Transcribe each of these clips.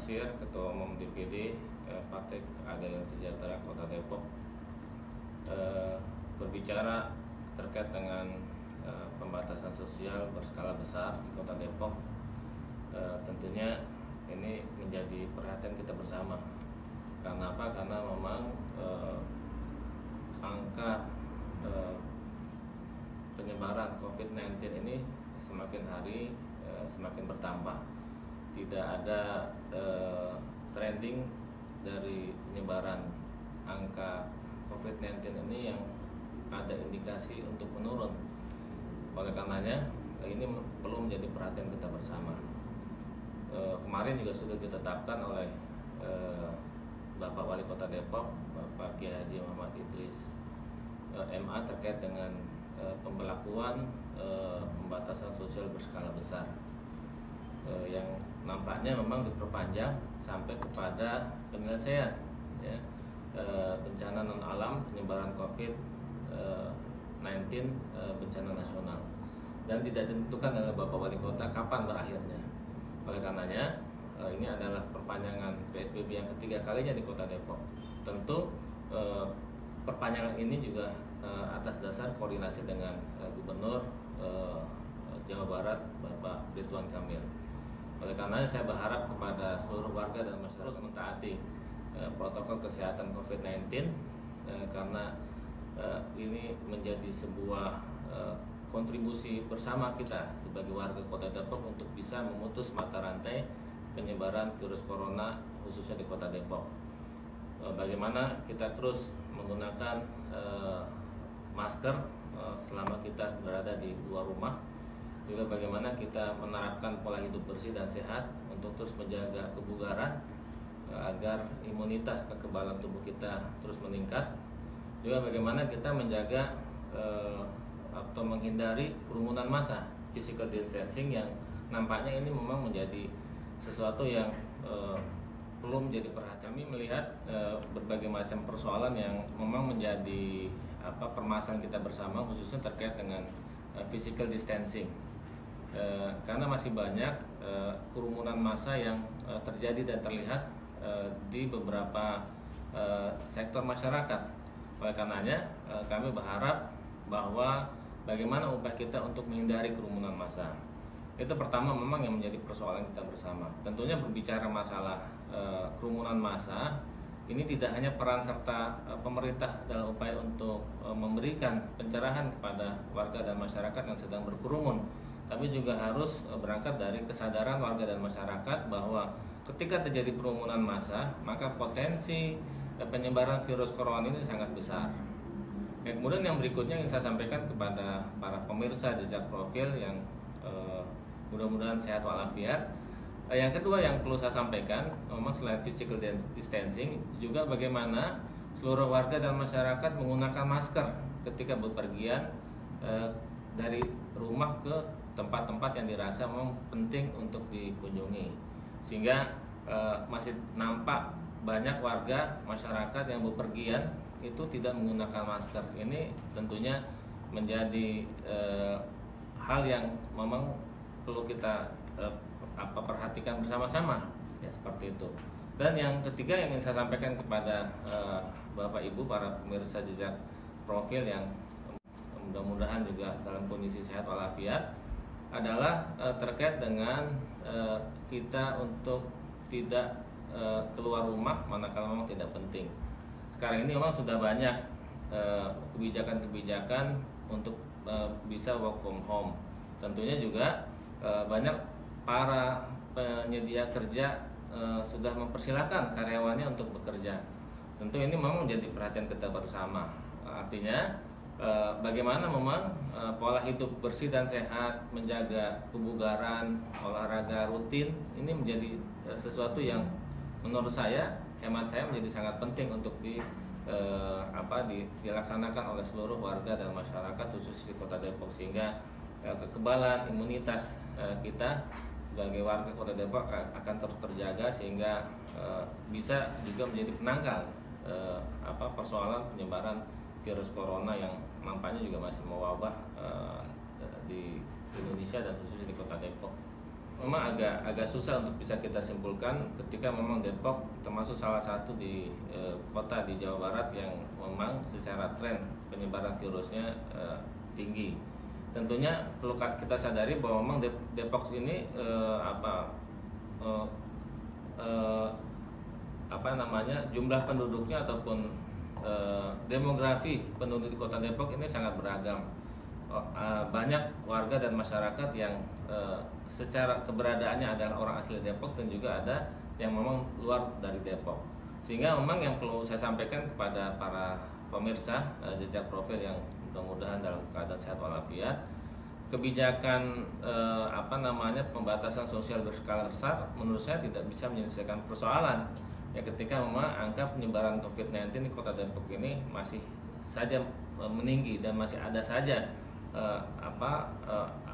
Nasir, Ketua Umum DPD Partai Keadilan Sejahtera Kota Depok, berbicara terkait dengan pembatasan sosial berskala besar di Kota Depok. Tentunya ini menjadi perhatian kita bersama. Karena apa? Karena memang angka penyebaran COVID-19 ini semakin hari semakin bertambah. Tidak ada trending dari penyebaran angka COVID-19 ini yang ada indikasi untuk menurun. Oleh karenanya ini perlu menjadi perhatian kita bersama. Kemarin juga sudah ditetapkan oleh Bapak Wali Kota Depok, Bapak Kiai Haji Muhammad Idris MA, terkait dengan pemberlakuan pembatasan sosial berskala besar yang nampaknya memang diperpanjang sampai kepada penyelesaian bencana non alam penyebaran COVID-19 bencana nasional, dan tidak ditentukan oleh Bapak Wali Kota kapan berakhirnya. Oleh karenanya ini adalah perpanjangan PSBB yang ketiga kalinya di Kota Depok. Tentu perpanjangan ini juga atas dasar koordinasi dengan Gubernur Jawa Barat Bapak Ridwan Kamil. Oleh karena saya berharap kepada seluruh warga dan masyarakat terus mentaati protokol kesehatan COVID-19 karena ini menjadi sebuah kontribusi bersama kita sebagai warga Kota Depok untuk bisa memutus mata rantai penyebaran virus corona khususnya di Kota Depok. Bagaimana kita terus menggunakan masker selama kita berada di luar rumah, juga bagaimana kita menerapkan pola hidup bersih dan sehat untuk terus menjaga kebugaran agar imunitas kekebalan tubuh kita terus meningkat, juga bagaimana kita menjaga atau menghindari kerumunan massa, physical distancing, yang nampaknya ini memang menjadi sesuatu yang perlu menjadi perhatian. Kami melihat berbagai macam persoalan yang memang menjadi permasalahan kita bersama, khususnya terkait dengan physical distancing. Karena masih banyak kerumunan massa yang terjadi dan terlihat di beberapa sektor masyarakat. Oleh karenanya kami berharap bahwa bagaimana upaya kita untuk menghindari kerumunan massa. Itu pertama memang yang menjadi persoalan kita bersama. Tentunya berbicara masalah kerumunan massa, ini tidak hanya peran serta pemerintah dalam upaya untuk memberikan pencerahan kepada warga dan masyarakat yang sedang berkerumun, tapi juga harus berangkat dari kesadaran warga dan masyarakat bahwa ketika terjadi kerumunan massa, maka potensi penyebaran virus corona ini sangat besar. Kemudian yang berikutnya ingin saya sampaikan kepada para pemirsa Jejak Profil yang mudah-mudahan sehat walafiat. Yang kedua yang perlu saya sampaikan, memang selain physical distancing, juga bagaimana seluruh warga dan masyarakat menggunakan masker ketika bepergian dari rumah ke tempat-tempat yang dirasa memang penting untuk dikunjungi, sehingga masih nampak banyak warga masyarakat yang bepergian itu tidak menggunakan masker. Ini tentunya menjadi hal yang memang perlu kita perhatikan bersama-sama, ya, seperti itu. Dan yang ketiga yang ingin saya sampaikan kepada Bapak Ibu para pemirsa Jejak Profil yang mudah-mudahan juga dalam kondisi sehat walafiat, adalah terkait dengan kita untuk tidak keluar rumah manakala memang tidak penting. Sekarang ini memang sudah banyak kebijakan-kebijakan untuk bisa work from home. Tentunya juga banyak para penyedia kerja sudah mempersilahkan karyawannya untuk bekerja. Tentu ini memang menjadi perhatian kita bersama. Artinya bagaimana memang pola hidup bersih dan sehat, menjaga kebugaran, olahraga rutin, ini menjadi sesuatu yang menurut saya, hemat saya, menjadi sangat penting untuk dilaksanakan oleh seluruh warga dan masyarakat khusus di Kota Depok, sehingga kekebalan imunitas kita sebagai warga Kota Depok akan terus terjaga, sehingga bisa juga menjadi penangkal persoalan penyebaran virus corona yang nampaknya juga masih mewabah di Indonesia dan khususnya di Kota Depok. memang agak susah untuk bisa kita simpulkan ketika memang Depok termasuk salah satu di kota di Jawa Barat yang memang secara tren penyebaran virusnya tinggi. Tentunya perlu kita sadari bahwa memang Depok ini jumlah penduduknya ataupun demografi penduduk di Kota Depok ini sangat beragam. Banyak warga dan masyarakat yang secara keberadaannya adalah orang asli Depok dan juga ada yang memang luar dari Depok. Sehingga memang yang perlu saya sampaikan kepada para pemirsa jejak profil yang mudah-mudahan dalam keadaan sehat walafiat, kebijakan pembatasan sosial berskala besar menurut saya tidak bisa menyelesaikan persoalan ya, ketika memang angka penyebaran COVID-19 di Kota Depok ini masih saja meninggi dan masih ada saja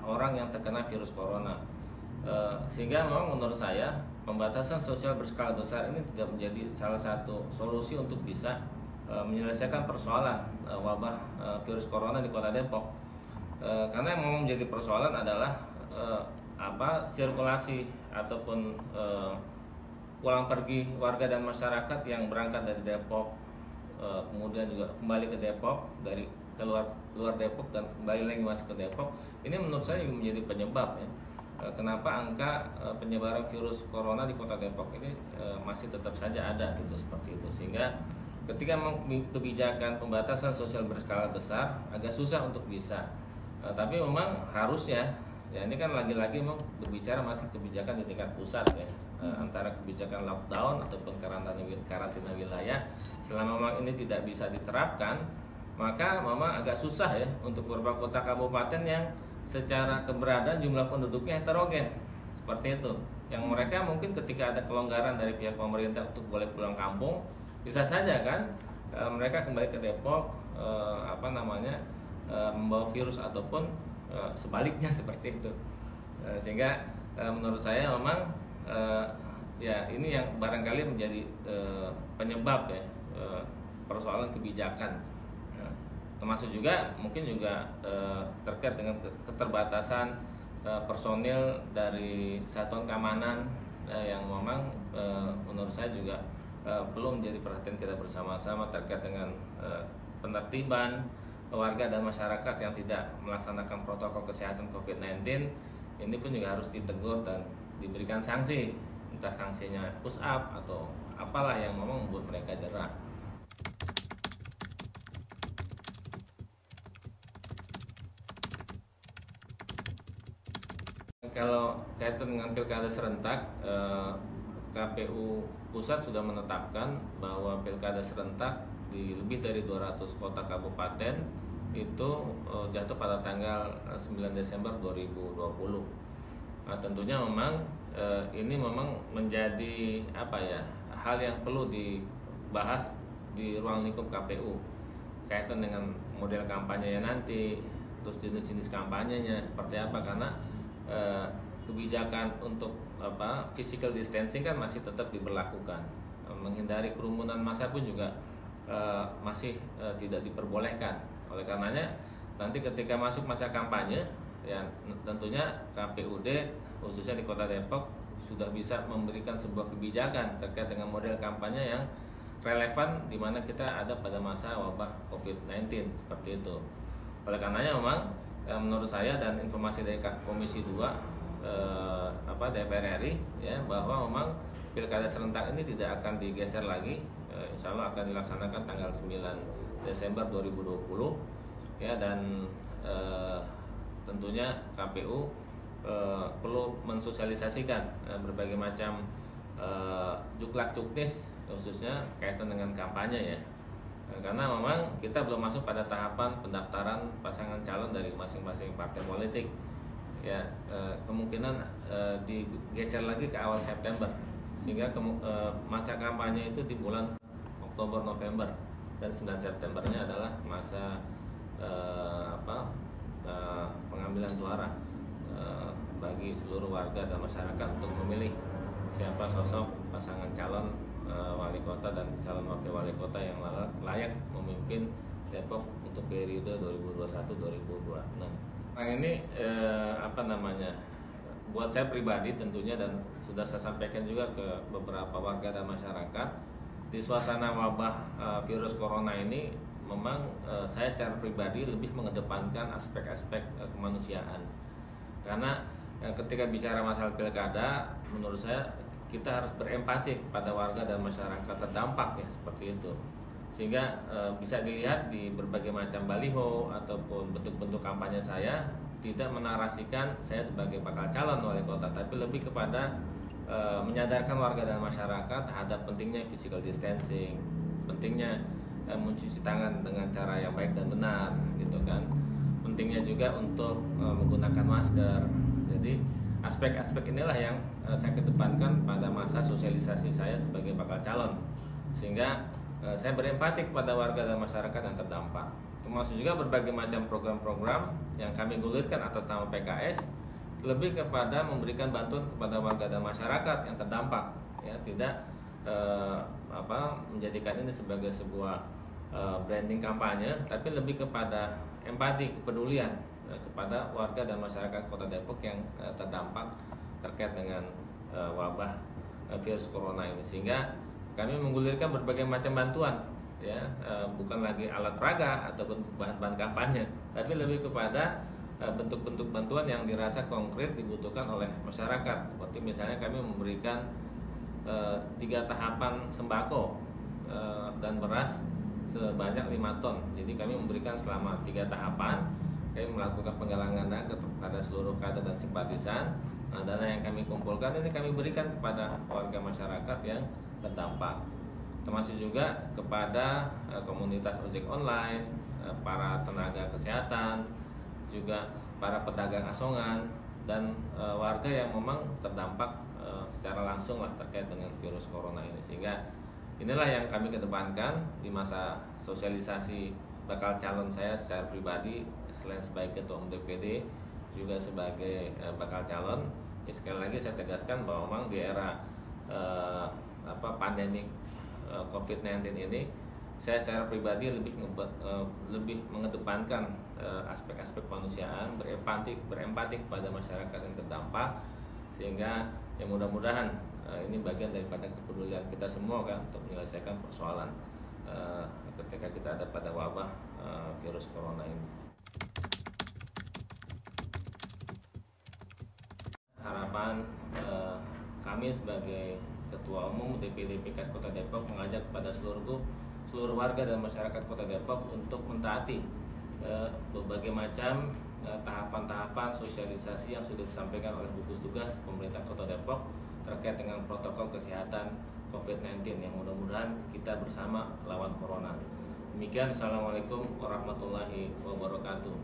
orang yang terkena virus corona, sehingga memang menurut saya pembatasan sosial berskala besar ini tidak menjadi salah satu solusi untuk bisa menyelesaikan persoalan wabah virus corona di Kota Depok. Karena yang memang menjadi persoalan adalah sirkulasi ataupun pulang pergi warga dan masyarakat yang berangkat dari Depok, kemudian juga kembali ke Depok, dari keluar Depok dan kembali lagi masuk ke Depok. Ini menurut saya juga menjadi penyebab ya, kenapa angka penyebaran virus corona di Kota Depok ini masih tetap saja ada gitu, seperti itu. Sehingga ketika kebijakan pembatasan sosial berskala besar agak susah untuk bisa, tapi memang harusnya ya, ini kan lagi-lagi memang berbicara masih kebijakan di tingkat pusat ya, antara kebijakan lockdown ataupun karantina wilayah. Selama memang ini tidak bisa diterapkan, maka memang agak susah ya untuk beberapa kota kabupaten yang secara keberadaan jumlah penduduknya heterogen seperti itu, yang mereka mungkin ketika ada kelonggaran dari pihak pemerintah untuk boleh pulang kampung, bisa saja kan mereka kembali ke Depok membawa virus ataupun sebaliknya seperti itu. Sehingga menurut saya memang ya ini yang barangkali menjadi penyebab ya persoalan kebijakan, termasuk juga mungkin juga terkait dengan keterbatasan personil dari satuan keamanan yang memang menurut saya juga perlu menjadi perhatian kita bersama-sama terkait dengan penertiban warga dan masyarakat yang tidak melaksanakan protokol kesehatan COVID-19. Ini pun juga harus ditegur dan diberikan sanksi, entah sanksinya push up atau apalah yang memang membuat mereka jerah. Kalau kaitan dengan pilkada serentak, KPU pusat sudah menetapkan bahwa pilkada serentak di lebih dari 200 kota kabupaten itu jatuh pada tanggal 9 Desember 2020. Nah, tentunya memang ini memang menjadi hal yang perlu dibahas di ruang lingkup KPU kaitan dengan model kampanye nanti, terus jenis-jenis kampanyenya seperti apa, karena kebijakan untuk physical distancing kan masih tetap diberlakukan, menghindari kerumunan massa pun juga masih tidak diperbolehkan. Oleh karenanya nanti ketika masuk masa kampanye ya, tentunya KPUD khususnya di Kota Depok sudah bisa memberikan sebuah kebijakan terkait dengan model kampanye yang relevan di mana kita ada pada masa wabah COVID-19 seperti itu. Oleh karenanya memang menurut saya dan informasi dari Komisi 2 DPR RI ya, bahwa memang pilkada serentak ini tidak akan digeser lagi, insya Allah akan dilaksanakan tanggal 9 Desember 2020 ya, dan tentunya KPU perlu mensosialisasikan berbagai macam juklak-juknis khususnya kaitan dengan kampanye ya, karena memang kita belum masuk pada tahapan pendaftaran pasangan calon dari masing-masing partai politik ya, kemungkinan digeser lagi ke awal September, sehingga masa kampanye itu di bulan Oktober November, dan 9 Septembernya adalah masa pengambilan suara bagi seluruh warga dan masyarakat untuk memilih siapa sosok pasangan calon wali kota dan calon wakil wali kota yang layak memimpin Depok untuk periode 2021-2026. Nah, ini buat saya pribadi tentunya, dan sudah saya sampaikan juga ke beberapa warga dan masyarakat, di suasana wabah virus corona ini memang saya secara pribadi lebih mengedepankan aspek-aspek kemanusiaan. Karena ketika bicara masalah pilkada, menurut saya kita harus berempati kepada warga dan masyarakat terdampak ya, seperti itu. Sehingga bisa dilihat di berbagai macam baliho ataupun bentuk-bentuk kampanye saya tidak menarasikan saya sebagai bakal calon wali kota, tapi lebih kepada menyadarkan warga dan masyarakat terhadap pentingnya physical distancing, pentingnya mencuci tangan dengan cara yang baik dan benar, gitu kan. Pentingnya juga untuk menggunakan masker. Jadi aspek-aspek inilah yang saya kedepankan pada masa sosialisasi saya sebagai bakal calon, sehingga saya berempati kepada warga dan masyarakat yang terdampak. Termasuk juga berbagai macam program-program yang kami gulirkan atas nama PKS, lebih kepada memberikan bantuan kepada warga dan masyarakat yang terdampak, ya, tidak menjadikan ini sebagai sebuah branding kampanye, tapi lebih kepada empati, kepedulian kepada warga dan masyarakat Kota Depok yang terdampak terkait dengan wabah virus corona ini, sehingga kami menggulirkan berbagai macam bantuan, ya, bukan lagi alat peraga ataupun bahan-bahan kampanye, tapi lebih kepada bentuk-bentuk bantuan yang dirasa konkret dibutuhkan oleh masyarakat. Seperti misalnya kami memberikan 3 tahapan sembako dan beras sebanyak 5 ton. Jadi kami memberikan selama 3 tahapan. Kami melakukan penggalangan dana kepada seluruh kader dan simpatisan. Nah, dana yang kami kumpulkan ini kami berikan kepada warga masyarakat yang terdampak, termasuk juga kepada komunitas ojek online, para tenaga kesehatan, juga para pedagang asongan, dan warga yang memang terdampak secara langsung lah terkait dengan virus corona ini. Sehingga inilah yang kami kedepankan di masa sosialisasi bakal calon saya secara pribadi, selain sebagai ketua umum DPD juga sebagai bakal calon. Ya, sekali lagi saya tegaskan bahwa memang di era pandemik COVID-19 ini, saya secara pribadi lebih mengedepankan aspek-aspek kemanusiaan, berempati kepada masyarakat yang terdampak, sehingga ya mudah-mudahan ini bagian daripada kepedulian kita semua kan untuk menyelesaikan persoalan ketika kita ada pada wabah virus corona ini. Harapan kami sebagai Ketua Umum DPD PKS Kota Depok mengajak kepada seluruh warga dan masyarakat Kota Depok untuk mentaati berbagai macam tahapan-tahapan sosialisasi yang sudah disampaikan oleh gugus tugas pemerintah Kota Depok terkait dengan protokol kesehatan COVID-19, yang mudah-mudahan kita bersama lawan corona. Demikian, Assalamualaikum warahmatullahi wabarakatuh.